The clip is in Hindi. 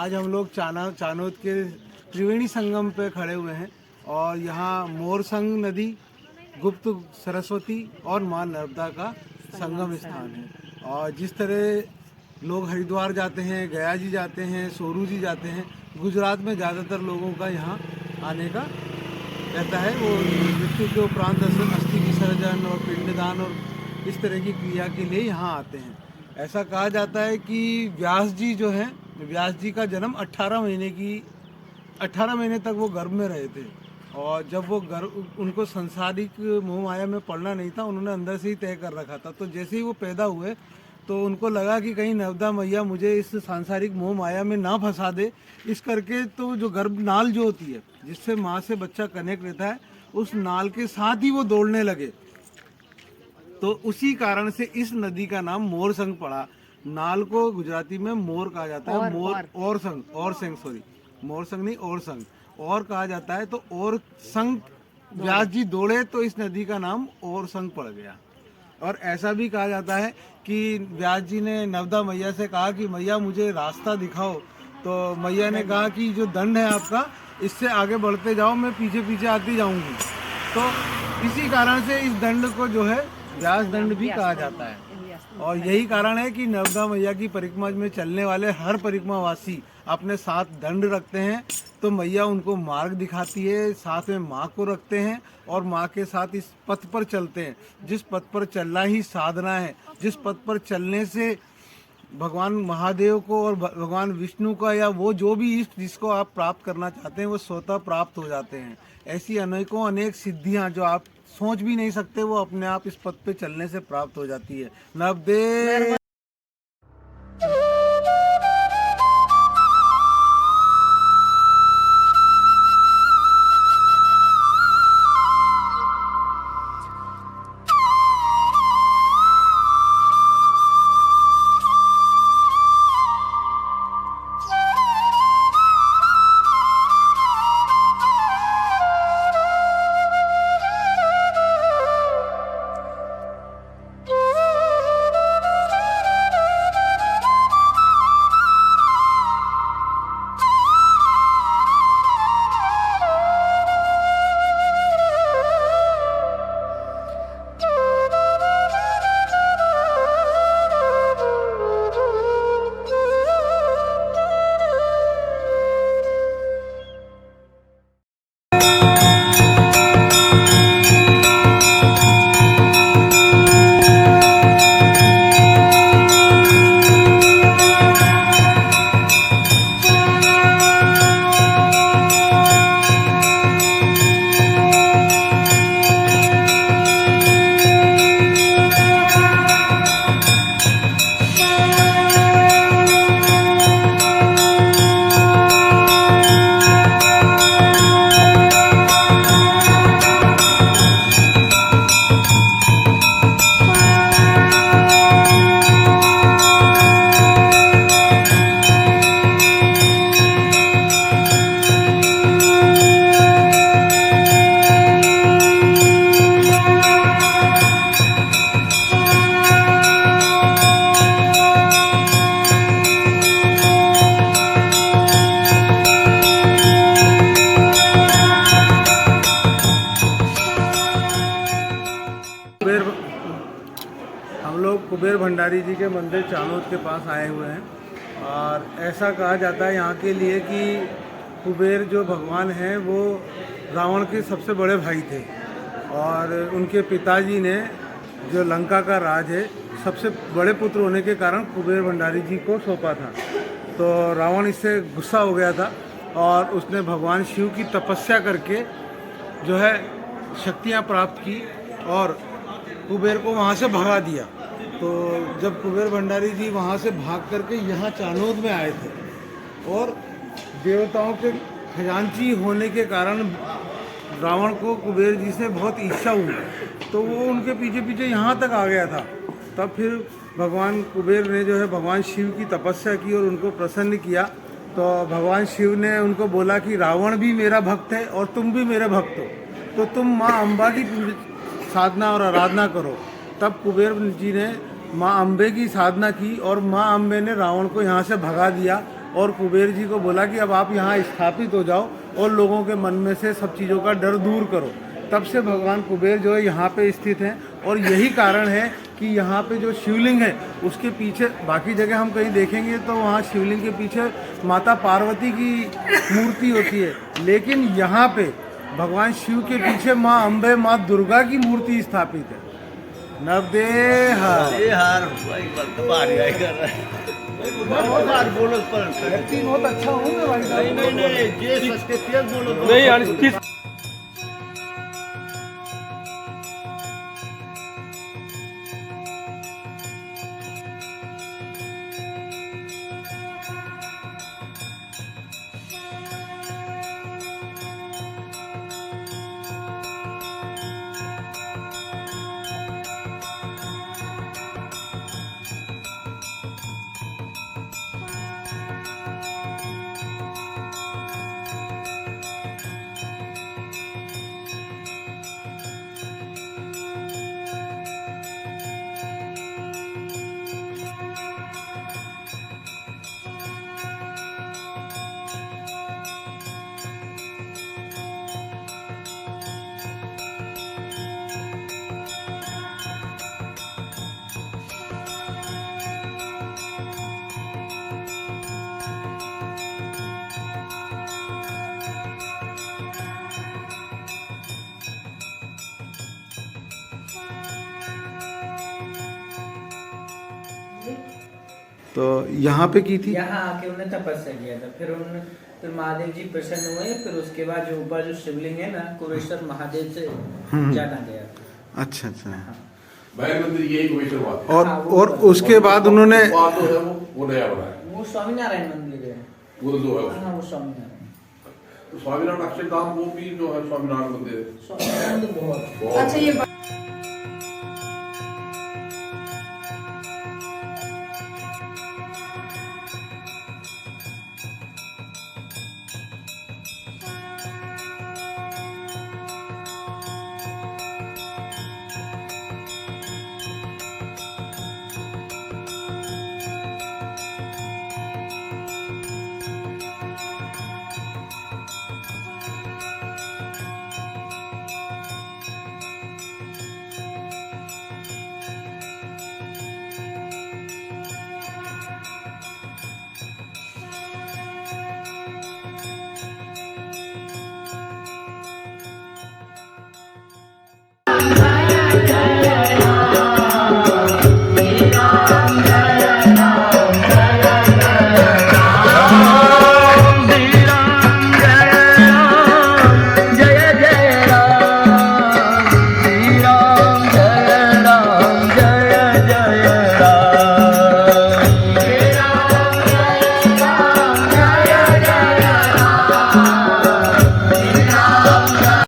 आज हम लोग चानोद के त्रिवेणी संगम पे खड़े हुए हैं और यहाँ मोरसंग नदी, गुप्त सरस्वती और माँ नर्मदा का संगम स्थान है। और जिस तरह लोग हरिद्वार जाते हैं, गया जी जाते हैं, सोरू जी जाते हैं, गुजरात में ज़्यादातर लोगों का यहाँ आने का रहता है। वो मृत्यु के उपरांत अस्थि विसर्जन और पिंडदान और इस तरह की क्रिया के लिए यहाँ आते हैं। ऐसा कहा जाता है कि व्यास जी जो हैं, व्यास जी का जन्म 18 महीने तक वो गर्भ में रहे थे। और जब वो उनको संसारिक मोह माया में पड़ना नहीं था, उन्होंने अंदर से ही तय कर रखा था। तो जैसे ही वो पैदा हुए तो उनको लगा कि कहीं नर्मदा मैया मुझे इस सांसारिक मोह माया में ना फंसा दे। इस करके तो जो गर्भ नाल जो होती है, जिससे माँ से बच्चा कनेक्ट रहता है, उस नाल के साथ ही वो दौड़ने लगे। तो उसी कारण से इस नदी का नाम मोरसंग पड़ा। नाल को गुजराती में मोर कहा जाता है। मोरसंग नहीं, ओरसंग और कहा जाता है। तो और संग व्यास जी दौड़े तो इस नदी का नाम ओरसंग पड़ गया। और ऐसा भी कहा जाता है कि व्यास जी ने नर्मदा मैया से कहा कि मैया मुझे रास्ता दिखाओ। तो मैया ने कहा कि जो दंड है आपका, इससे आगे बढ़ते जाओ, मैं पीछे पीछे आती जाऊंगी। तो इसी कारण से इस दंड को जो है व्यास दंड भी कहा जाता है। और यही कारण है कि नर्मदा मैया की परिक्रमा में चलने वाले हर परिक्रमावासी अपने साथ दंड रखते हैं। तो मैया उनको मार्ग दिखाती है, साथ में माँ को रखते हैं और माँ के साथ इस पथ पर चलते हैं। जिस पथ पर चलना ही साधना है, जिस पथ पर चलने से भगवान महादेव को और भगवान विष्णु का या वो जो भी इष्ट जिसको आप प्राप्त करना चाहते हैं, वो स्वतः प्राप्त हो जाते हैं। ऐसी अनेक सिद्धियां जो आप सोच भी नहीं सकते, वो अपने आप इस पथ पे चलने से प्राप्त हो जाती है। नर्मदे। हम लोग कुबेर भंडारी जी के मंदिर चानोद के पास आए हुए हैं। और ऐसा कहा जाता है यहाँ के लिए कि कुबेर जो भगवान हैं वो रावण के सबसे बड़े भाई थे। और उनके पिताजी ने जो लंका का राज है, सबसे बड़े पुत्र होने के कारण कुबेर भंडारी जी को सौंपा था। तो रावण इससे गुस्सा हो गया था और उसने भगवान शिव की तपस्या करके जो है शक्तियाँ प्राप्त की और कुबेर को वहाँ से भगा दिया। तो जब कुबेर भंडारी जी वहाँ से भाग करके यहाँ चानोद में आए थे और देवताओं के खजांची होने के कारण रावण को कुबेर जी से बहुत इच्छा हुई, तो वो उनके पीछे पीछे यहाँ तक आ गया था। तब फिर भगवान कुबेर ने जो है भगवान शिव की तपस्या की और उनको प्रसन्न किया। तो भगवान शिव ने उनको बोला कि रावण भी मेरा भक्त है और तुम भी मेरे भक्त हो, तो तुम माँ अम्बा की साधना और आराधना करो। तब कुबेर जी ने माँ अम्बे की साधना की और माँ अम्बे ने रावण को यहाँ से भगा दिया। और कुबेर जी को बोला कि अब आप यहाँ स्थापित हो जाओ और लोगों के मन में से सब चीज़ों का डर दूर करो। तब से भगवान कुबेर जो है यहाँ पे स्थित हैं और यही कारण है कि यहाँ पे जो शिवलिंग है उसके पीछे, बाकी जगह हम कहीं देखेंगे तो वहाँ शिवलिंग के पीछे माता पार्वती की मूर्ति होती है, लेकिन यहाँ पे भगवान शिव के पीछे माँ अम्बे, माँ दुर्गा की मूर्ति स्थापित है। नवदे हार बहुत अच्छा हूँ मैं भाई। नहीं तो यहाँ पे की थी, यहाँ आके उन्होंने तपस्या किया था। फिर महादेव जी प्रसन्न हुए। फिर उसके बाद जो ऊपर जो शिवलिंग है ना, कुरेश्वर महादेव से जाना गया। अच्छा अच्छा। मंदिर यही कुबेश्वर बात और और उसके बाद उन्होंने वो नया बना है, वो स्वामीनारायण मंदिर है। वो जो है हाँ, वो स्वामीनारायण। तो स्वामीनारायण अक्षरधाम वो भी जो है स्वामीनारायण मंदिर है। स्वामीनारायण तो बहुत बहुत अच्छा ये